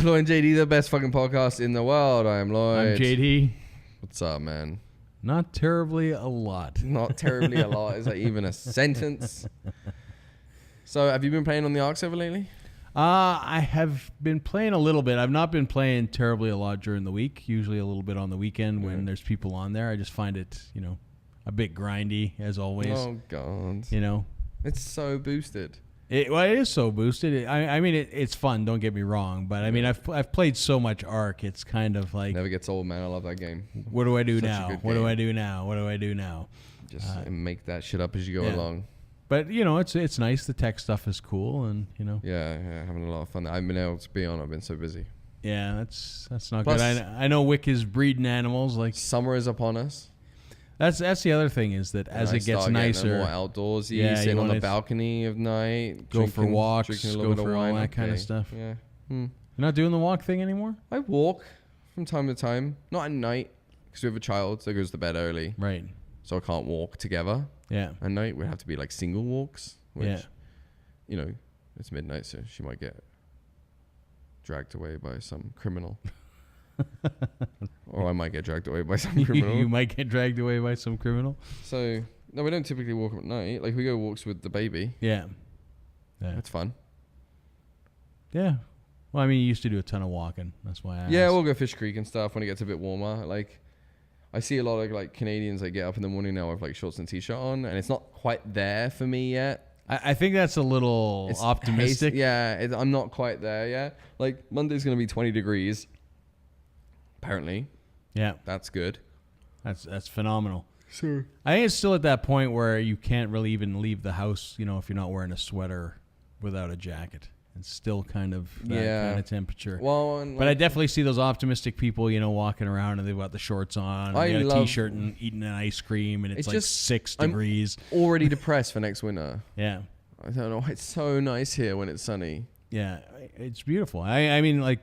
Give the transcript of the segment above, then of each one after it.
to Lloyd and JD, the best fucking podcast in the world. I am Lloyd. I'm JD. What's up, man? Not terribly a lot. Not terribly a lot. Is that even a sentence? So, have you been playing on the Ark Server lately? I have been playing a little bit. I've not been playing terribly a lot during the week. Usually a little bit on the weekend when there's people on there. I just find it, a bit grindy as always. Oh, God. It's so boosted. It is so boosted. It's fun. Don't get me wrong, but I mean, I've played so much Ark. It's kind of like never gets old, man. I love that game. What do I do now? What do I do now? What do I do now? Just make that shit up as you go along. But it's nice. The tech stuff is cool, and Yeah, having a lot of fun. I haven't been able to be on. I've been so busy. Yeah, that's not good. I know Wick is breeding animals. Like summer is upon us. That's the other thing is that as it gets nicer, more outdoorsy, sitting on the balcony of night, go for walks, go for all that kind of stuff. Yeah. You're not doing the walk thing anymore? I walk from time to time, not at night, because we have a child that goes to bed early. Right. So I can't walk together. Yeah. At night, we have to be like single walks, which, it's midnight, so she might get dragged away by some criminal. Or I might get dragged away by some criminal. You might get dragged away by some criminal. So, no, we don't typically walk at night. Like, we go walks with the baby. Yeah. It's fun. Yeah. Well, I mean, you used to do a ton of walking. That's why I asked. We'll go Fish Creek and stuff when it gets a bit warmer. Like, I see a lot of, like, Canadians that get up in the morning now with, like, shorts and T-shirt on, and it's not quite there for me yet. I think that's a little optimistic. I'm not quite there yet. Like, Monday's going to be 20 degrees. Apparently. Yeah. That's good. That's phenomenal. Sure. I think it's still at that point where you can't really even leave the house, if you're not wearing a sweater without a jacket. It's still kind of that kind of temperature. Well, but I definitely see those optimistic people, walking around and they've got the shorts on, and they got a T-shirt and eating an ice cream, and it's like just 6 degrees. I'm already depressed for next winter. Yeah. I don't know. It's so nice here when it's sunny. Yeah, it's beautiful. I mean, like,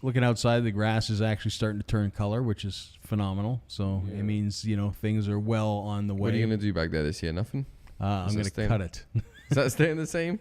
looking outside, the grass is actually starting to turn color, which is phenomenal. So it means, things are well on the way. What are you going to do back there this year? Nothing? I'm going to cut it. Is that staying the same?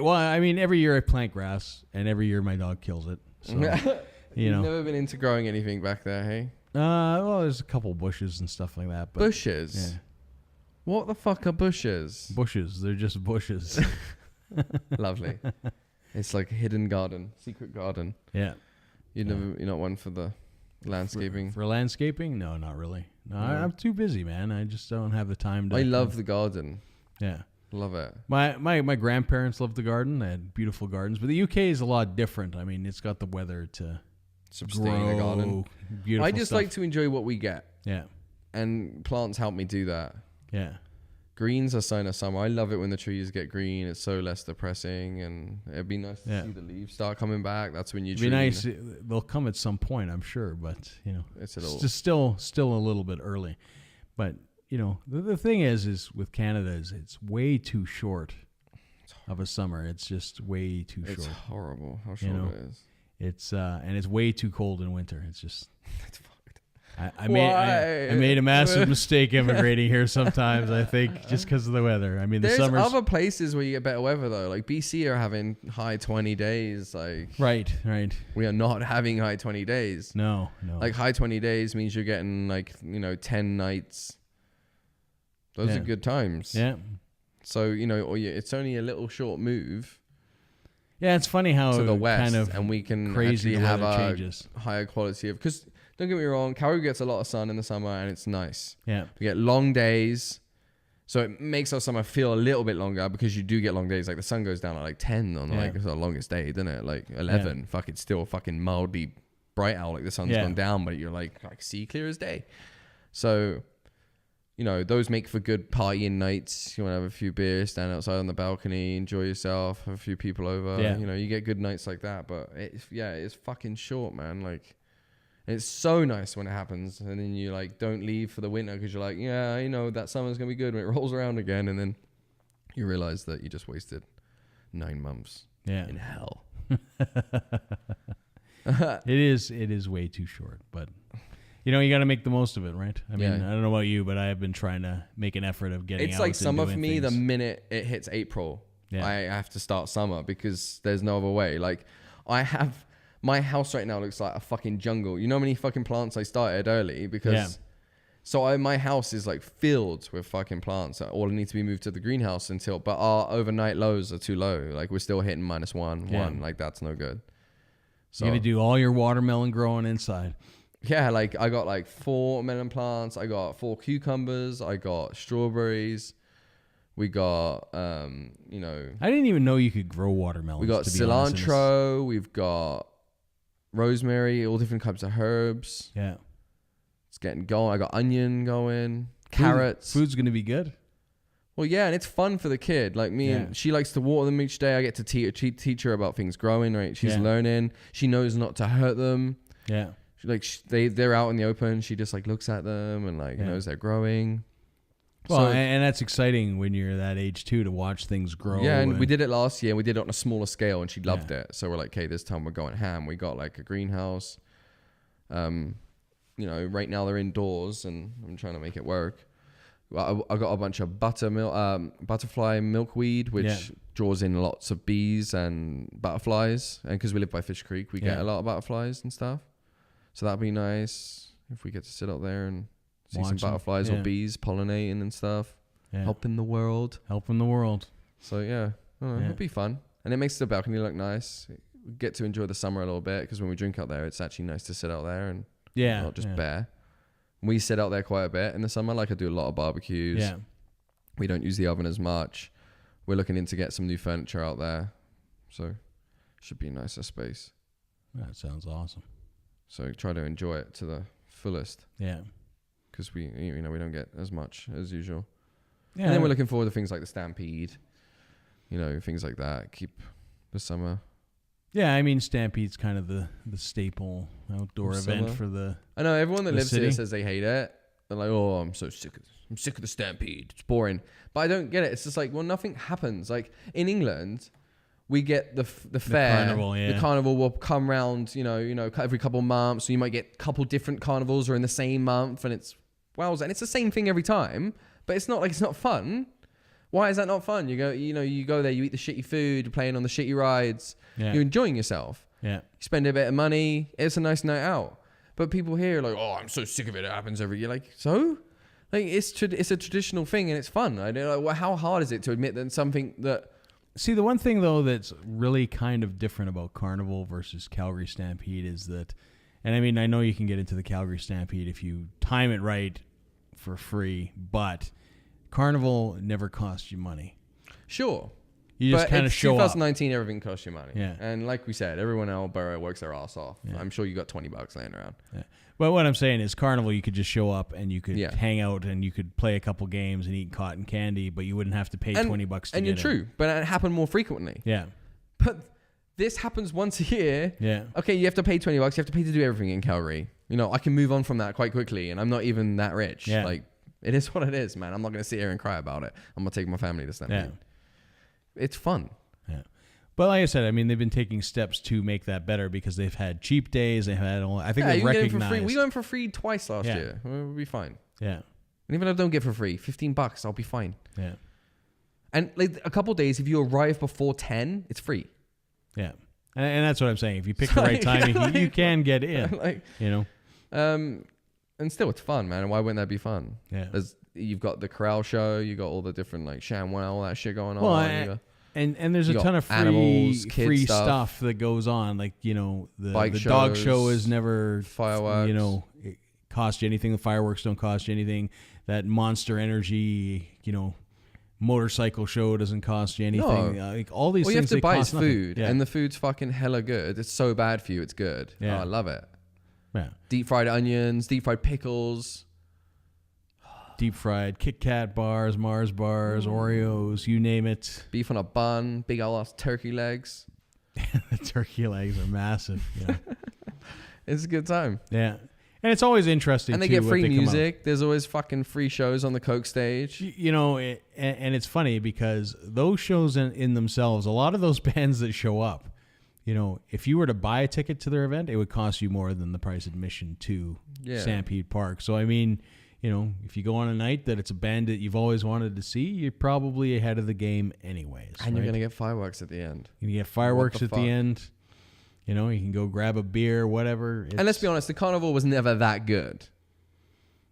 Well, I mean, every year I plant grass, and every year my dog kills it. So, You've never been into growing anything back there, hey? Well, there's a couple bushes and stuff like that. But, bushes? Yeah. What the fuck are bushes? Bushes. They're just bushes. Lovely. It's like a hidden garden, secret garden. Yeah. You're not one for the landscaping? For landscaping? No, not really. No, I'm too busy, man. I just don't have the time to. I love the garden. Yeah. Love it. My grandparents loved the garden. They had beautiful gardens. But the UK is a lot different. I mean, it's got the weather to sustain the garden. Beautiful I just stuff. like to enjoy what we get. Yeah. And plants help me do that. Yeah. Green's a sign of summer. I love it when the trees get green. It's so less depressing, and it'd be nice to see the leaves start coming back. That's when you. It'd be nice. They'll come at some point, I'm sure, but it's just still a little bit early. But the thing is with Canada is it's way too short of a summer. It's just way too short. It's horrible how short it is. It's and it's way too cold in winter. It's just. It's fucked. I made a massive mistake immigrating here sometimes, I think, just because of the weather. I mean, there's other places where you get better weather, though. Like BC are having high 20 days. Like Right. We are not having high 20 days. No. Like high 20 days means you're getting 10 nights. Those are good times. Yeah. So, it's only a little short move. Yeah, it's funny how to the west, kind of and we can crazy actually have a changes. higher quality of, because don't get me wrong, Calgary gets a lot of sun in the summer and it's nice. Yeah. We get long days, so it makes our summer feel a little bit longer because you do get long days. Like the sun goes down at like 10 on it's the longest day, doesn't it? Like 11, fuck, it's still fucking mildly bright out, like the sun's gone down, but you're like see clear as day. So, those make for good partying nights. You want to have a few beers, stand outside on the balcony, enjoy yourself, have a few people over. Yeah. You get good nights like that. But it's fucking short, man. Like, it's so nice when it happens, and then you don't leave for the winter because you're like, that summer's gonna be good when it rolls around again, and then you realize that you just wasted 9 months in hell. It is way too short, but you got to make the most of it, right? I mean, I don't know about you, but I have been trying to make an effort of getting out. It's like summer for me. things. The minute it hits April, I have to start summer because there's no other way. Like, My house right now looks like a fucking jungle. You know how many fucking plants I started early? Because my house is like filled with fucking plants. All need to be moved to the greenhouse but our overnight lows are too low. Like we're still hitting -1. Like that's no good. So you're going to do all your watermelon growing inside. Yeah, like I got like 4 melon plants. I got 4 cucumbers. I got strawberries. We got, I didn't even know you could grow watermelons. We got cilantro. We've got rosemary, all different types of herbs. Yeah. It's getting going. I got onion going, carrots. Food's going to be good. Well, yeah, and it's fun for the kid. Like me, and she likes to water them each day. I get to teach her about things growing, right? She's learning. She knows not to hurt them. Yeah. They're out in the open. She just like looks at them and knows they're growing. Well, and that's exciting when you're that age too, to watch things grow. Yeah, and we did it last year. We did it on a smaller scale, and she loved it. So we're like, okay, this time we're going ham. We got like a greenhouse. Right now they're indoors, and I'm trying to make it work. I got a bunch of butterfly milkweed, which draws in lots of bees and butterflies. And because we live by Fish Creek, we get a lot of butterflies and stuff. So that'd be nice if we get to sit out there and see some butterflies or bees pollinating and stuff. Yeah. Helping the world. So it'll be fun. And it makes the balcony look nice. We get to enjoy the summer a little bit, because when we drink out there, it's actually nice to sit out there and not just bare. We sit out there quite a bit in the summer. Like I do a lot of barbecues. Yeah. We don't use the oven as much. We're looking into get some new furniture out there. So should be a nicer space. That sounds awesome. So try to enjoy it to the fullest. Yeah. Because we don't get as much as usual. Yeah. And then we're looking forward to things like the Stampede. Things like that. Keep the summer. Yeah, I mean, Stampede's kind of the staple outdoor event for the I know everyone that lives city. here says they hate it. They're like, oh, I'm sick of the Stampede. It's boring. But I don't get it. It's just like, well, nothing happens. Like in England, we get the fair. The carnival will come round, every couple of months. So you might get a couple different carnivals or in the same month, and it's it's the same thing every time. But it's not like it's not fun. Why is that not fun? You go there, you eat the shitty food, you're playing on the shitty rides, you're enjoying yourself. Yeah. You spend a bit of money, it's a nice night out. But people here are like, oh, I'm so sick of it. It happens every year. Like, so? Like, it's a traditional thing and it's fun. I don't know, how hard is it to admit that something that... See, the one thing, though, that's really kind of different about Carnival versus Calgary Stampede is that, and I mean, I know you can get into the Calgary Stampede if you time it right for free, but... Carnival never costs you money. Sure. You just kind of show 2019, everything costs you money. Yeah. And like we said, everyone in Alberta works their ass off. Yeah. I'm sure you got $20 laying around. Yeah. But what I'm saying is Carnival, you could just show up and you could hang out and you could play a couple games and eat cotton candy, but you wouldn't have to pay $20 to get in. And you're true, but it happened more frequently. Yeah. But this happens once a year. Yeah. Okay, you have to pay $20. You have to pay to do everything in Calgary. I can move on from that quite quickly, and I'm not even that rich. Yeah. Like, it is what it is, man. I'm not going to sit here and cry about it. I'm going to take my family to Stampede. Yeah. It's fun. Yeah. But like I said, I mean, they've been taking steps to make that better because they've had cheap days. They've had all, I think they've recognized. For free. We went for free twice last year. We'll be fine. Yeah. And even if I don't get for free, $15, I'll be fine. Yeah. And like a couple of days, if you arrive before 10, it's free. Yeah. And that's what I'm saying. If you pick the right time, you can get in. And still, it's fun, man. And why wouldn't that be fun? Yeah. You've got the corral show. You got all the different like chamois, all that shit going on. And there's a ton of free stuff that goes on. Like, the dog show is never fireworks. It costs you anything. The fireworks don't cost you anything. That Monster Energy, motorcycle show doesn't cost you anything. No. Like all these things. All you have to buy is food, yeah. And the food's fucking hella good. It's so bad for you, it's good. Yeah. Oh, I love it. Yeah. Deep fried onions, deep fried pickles. Deep fried Kit Kat bars, Mars bars, Oreos, you name it. Beef on a bun, big old ass turkey legs. The turkey legs are massive. Yeah. It's a good time. Yeah. And it's always interesting. And they get free music. There's always fucking free shows on the Coke stage. And it's funny because those shows in themselves, a lot of those bands that show up, if you were to buy a ticket to their event, it would cost you more than the price admission to Stampede Park. So, I mean, if you go on a night that it's a band that you've always wanted to see, you're probably ahead of the game anyways. And you're going to get fireworks at the end. You're going to get fireworks at the end. You know, you can go grab a beer, whatever. And let's be honest, the carnival was never that good.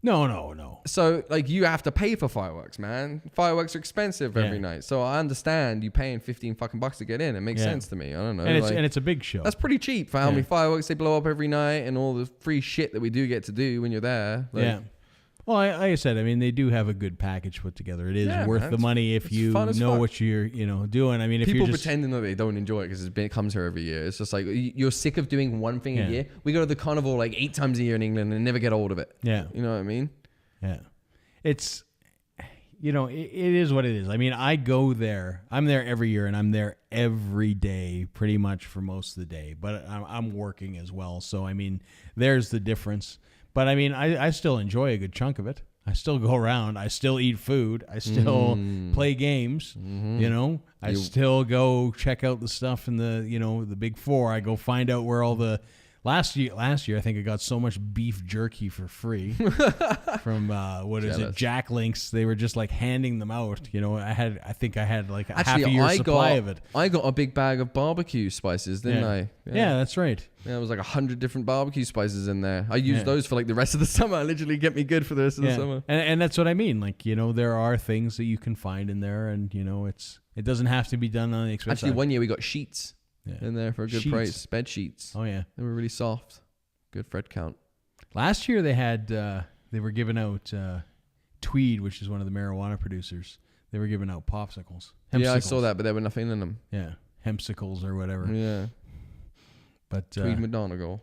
No. So, like, you have to pay for fireworks, man. Fireworks are expensive every night. So I understand you paying $15 to get in. It makes sense to me. I don't know. And it's a big show. That's pretty cheap for how many fireworks they blow up every night and all the free shit that we do get to do when you're there. Like, Well, like I said, I mean, they do have a good package put together. It is worth the money if you know what you're, doing. I mean, if people you're just pretending that they don't enjoy it because it comes here every year. It's just like you're sick of doing one thing a year. We go to the carnival like 8 times a year in England and never get old of it. Yeah, you know what I mean? Yeah, it's it is what it is. I mean, I go there. I'm there every year, and I'm there every day, pretty much for most of the day. But I'm working as well, so I mean, there's the difference. But I mean, I still enjoy a good chunk of it. I still go around. I still eat food. I still play games. I still go check out the stuff in the the big four. I go find out where all the last year I think I got so much beef jerky for free from Jack Links. They were just like handing them out. I think I had like half a year's supply of it. I got a big bag of barbecue spices, didn't I? Yeah, that's right. Yeah, it was like 100 different barbecue spices in there. I used those for like the rest of the summer. Literally get me good for the rest of the summer. And that's what I mean. Like, there are things that you can find in there, and it doesn't have to be done on the expensive. Actually, one year we got sheets in there for a good price. Bed sheets. Oh yeah, they were really soft. Good thread count. Last year they had they were giving out Tweed, which is one of the marijuana producers. They were giving out popsicles. Yeah, I saw that, but there were nothing in them. Yeah, hempsicles or whatever. Yeah. But Tweed McDonagall.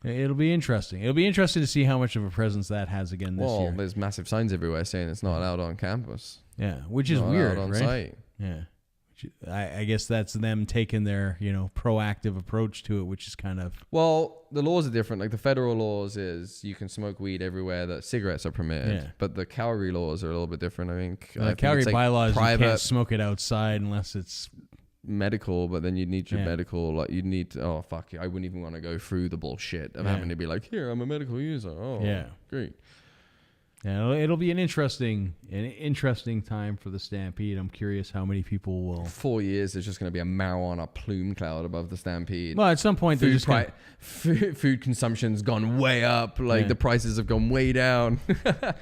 It'll be interesting. It'll be interesting to see how much of a presence that has again this year. Well, there's massive signs everywhere saying it's not allowed on campus. Yeah, which is weird, on right? Site. Yeah. I guess that's them taking their, proactive approach to it, which is kind of... Well, the laws are different. Like the federal laws is you can smoke weed everywhere that cigarettes are permitted. Yeah. But the Calgary laws are a little bit different, I think. Calgary bylaws, you can't smoke it outside unless it's... medical, but then you'd need your medical, like you'd need to, I wouldn't even want to go through the bullshit of having to be like, here, I'm a medical user. Oh, great. Yeah, it'll be an interesting time for the Stampede. I'm curious how many people will. 4 years, there's just going to be a marijuana plume cloud above the Stampede. Well, at some point, food consumption's gone way up. Like the prices have gone way down. Well,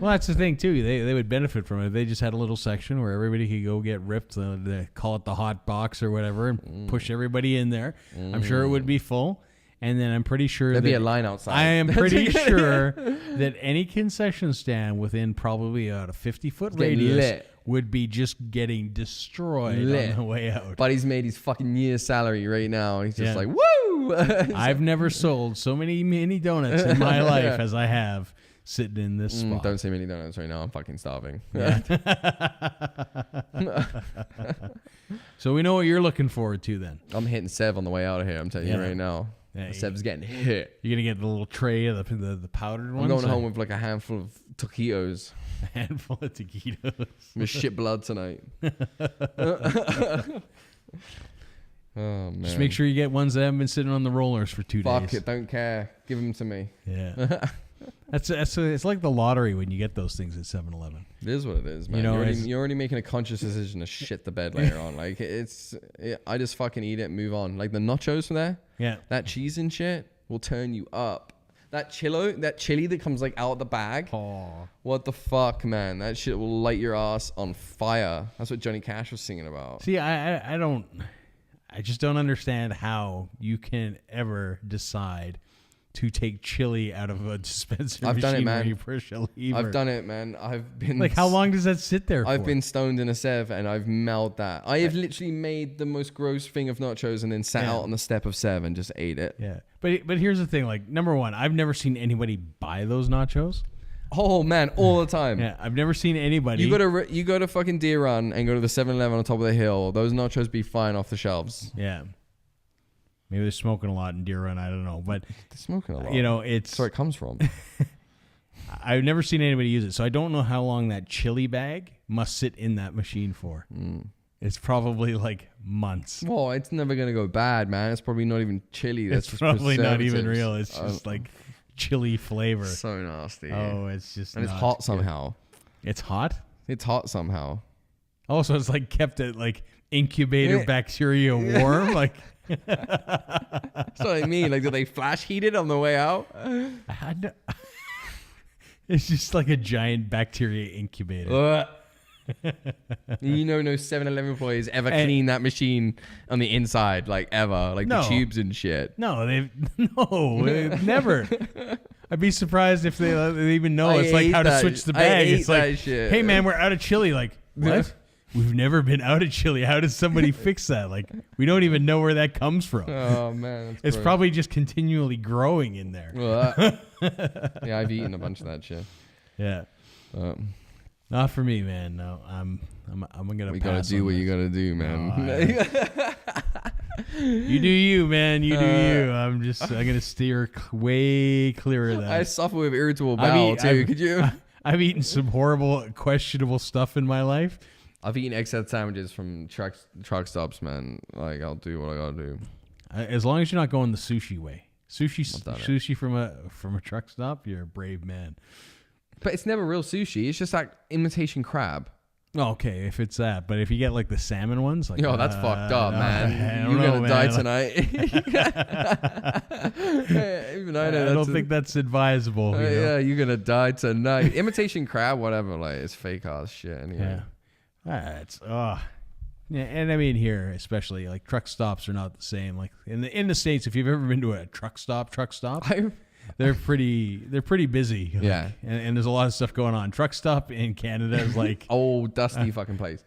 that's the thing too. They would benefit from it. They just had a little section where everybody could go get ripped. They call it the hot box or whatever, and push everybody in there. I'm sure it would be full. And then I'm pretty sure there'd be a line outside. I am pretty sure that any concession stand within probably a 50-foot radius would be just getting destroyed on the way out. Buddy's made his fucking year's salary right now. He's just like, woo! I've never sold so many mini donuts in my life as I have sitting in this spot. Don't say mini donuts right now. I'm fucking starving. So we know what you're looking forward to then. I'm hitting Sev on the way out of here. I'm telling you right now. Yeah, Seb's getting hit. You're going to get the little tray of the powdered ones? I'm going home with like a handful of taquitos. A handful of taquitos. With shit blood tonight. Oh, man. Just make sure you get ones that haven't been sitting on the rollers for 2 days. Fuck it. Don't care. Give them to me. Yeah. It's like the lottery when you get those things at 7-Eleven. It is what it is, man. You're already making a conscious decision to shit the bed later on. Like I just fucking eat it and move on. Like the nachos from there. Yeah. That cheese and shit will turn you up. That chili that comes like out the bag. Oh. What the fuck, man? That shit will light your ass on fire. That's what Johnny Cash was singing about. See, I just don't understand how you can ever decide to take chili out of a dispenser machine done it, man. where you push a lever. I've done it, man. I've been like, how long does that sit there for? I've been stoned in a Sev and I've melled that. I have literally made the most gross thing of nachos and then sat out on the step of Sev and just ate it. Yeah, but here's the thing. Like, number one, I've never seen anybody buy those nachos. Oh man, all the time. Yeah, I've never seen anybody. You go to fucking Deer Run and go to the 7-Eleven on top of the hill. Those nachos be flying off the shelves. Yeah. Maybe they're smoking a lot in Deer Run. I don't know, but they're smoking a lot. It's that's where it comes from. I've never seen anybody use it, so I don't know how long that chili bag must sit in that machine for. It's probably like months. Well, it's never gonna go bad, man. It's probably not even chili. That's it's probably not even real. It's just like chili flavor. So nasty. Oh, it's just. And it's hot somehow. It's hot. It's hot somehow. Also, it's like kept at like incubator bacteria warm. Like, that's what I mean. Like, do they flash heat it on the way out? It's just like a giant bacteria incubator. You know, no 7-Eleven employees ever clean that machine on the inside, like ever, like the tubes and shit. No, they've never. I'd be surprised if they even know. It's like how to switch the bag. It's like, shit. Hey man, we're out of chili. Like, what? We've never been out of chili. How does somebody fix that? Like, we don't even know where that comes from. Oh man, it's probably just continually growing in there. Yeah, I've eaten a bunch of that shit. Yeah. Not for me, man. No, I'm gonna. We gotta do what you gotta do, man. You do you, man. You do you. I'm gonna steer way clearer of that. I suffer with irritable bowel too. Could you? I've eaten some horrible, questionable stuff in my life. I've eaten egg-salad sandwiches from truck stops, man. Like, I'll do what I gotta do. As long as you're not going the sushi way. Sushi from a truck stop, you're a brave man. But it's never real sushi. It's just like imitation crab. Oh, okay, if it's that. But if you get like the salmon ones, like that's fucked up, man. You're gonna die tonight. Even I know. I don't think that's advisable. Yeah, you're gonna die tonight. Imitation crab, whatever. Like, it's fake ass shit. Anyway. Yeah. Yeah, and I mean here especially, like, truck stops are not the same. Like in the States, if you've ever been to a truck stop, they're pretty busy. Like, yeah, and there's a lot of stuff going on. Truck stop in Canada is like old dusty fucking place.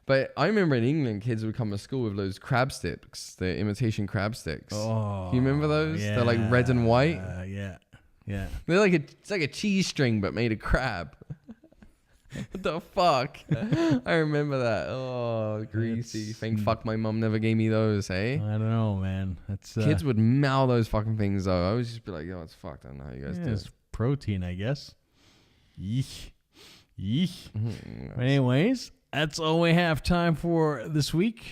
But I remember in England, kids would come to school with those crab sticks, the imitation crab sticks. Oh, you remember those? Yeah, they're like red and white. Yeah. They're like it's like a cheese string but made of crab. What the fuck? I remember that. Oh, greasy. Thank fuck my mum never gave me those, hey? I don't know, man. That's kids would mail those fucking things though. I would just be like, yo, it's fucked. I don't know how you guys do it. It's protein, I guess. Yeesh. Mm-hmm. Anyways, that's all we have time for this week.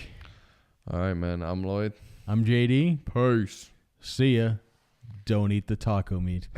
All right, man. I'm Lloyd. I'm JD. Peace. See ya. Don't eat the taco meat.